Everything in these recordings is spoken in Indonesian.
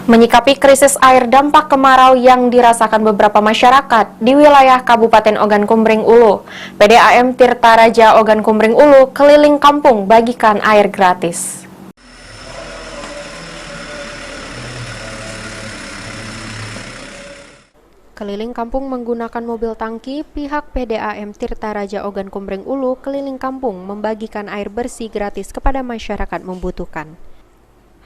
Menyikapi krisis air dampak kemarau yang dirasakan beberapa masyarakat di wilayah Kabupaten Ogan Kumbring Ulu, PDAM Tirta Raja Ogan Kumbring Ulu keliling kampung bagikan air gratis. Keliling kampung menggunakan mobil tangki, pihak PDAM Tirta Raja Ogan Kumbring Ulu keliling kampung membagikan air bersih gratis kepada masyarakat membutuhkan.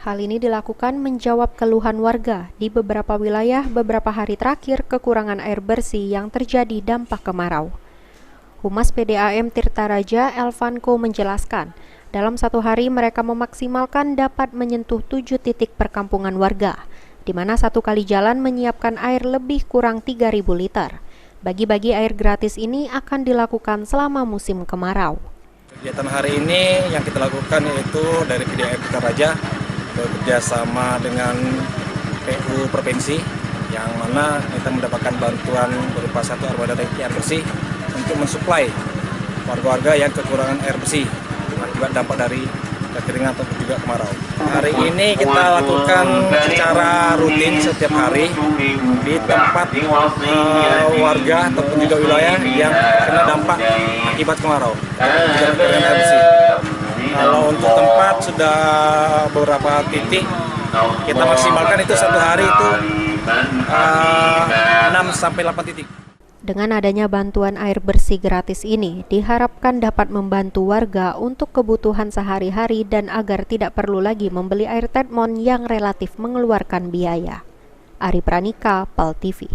Hal ini dilakukan menjawab keluhan warga di beberapa wilayah beberapa hari terakhir kekurangan air bersih yang terjadi dampak kemarau. Humas PDAM Tirta Raja Elvanko menjelaskan, dalam satu hari mereka memaksimalkan dapat menyentuh 7 titik perkampungan warga, di mana satu kali jalan menyiapkan air lebih kurang 3.000 liter. Bagi-bagi air gratis ini akan dilakukan selama musim kemarau. Kegiatan hari ini yang kita lakukan yaitu dari PDAM Tirta Raja bekerjasama dengan PU Provinsi, yang mana kita mendapatkan bantuan berupa satu armada tangki air bersih untuk mensuplai warga-warga yang kekurangan air bersih akibat dampak dari kekeringan ataupun juga kemarau. Hari ini kita lakukan secara rutin setiap hari di tempat warga ataupun juga wilayah yang kena dampak akibat kemarau dan kekeringan air bersih. Kalau untuk tempat sudah beberapa titik kita maksimalkan itu satu hari itu 6-8 titik. Dengan adanya bantuan air bersih gratis ini diharapkan dapat membantu warga untuk kebutuhan sehari-hari dan agar tidak perlu lagi membeli air Tedmon yang relatif mengeluarkan biaya. Ari Pranika, PAL TV.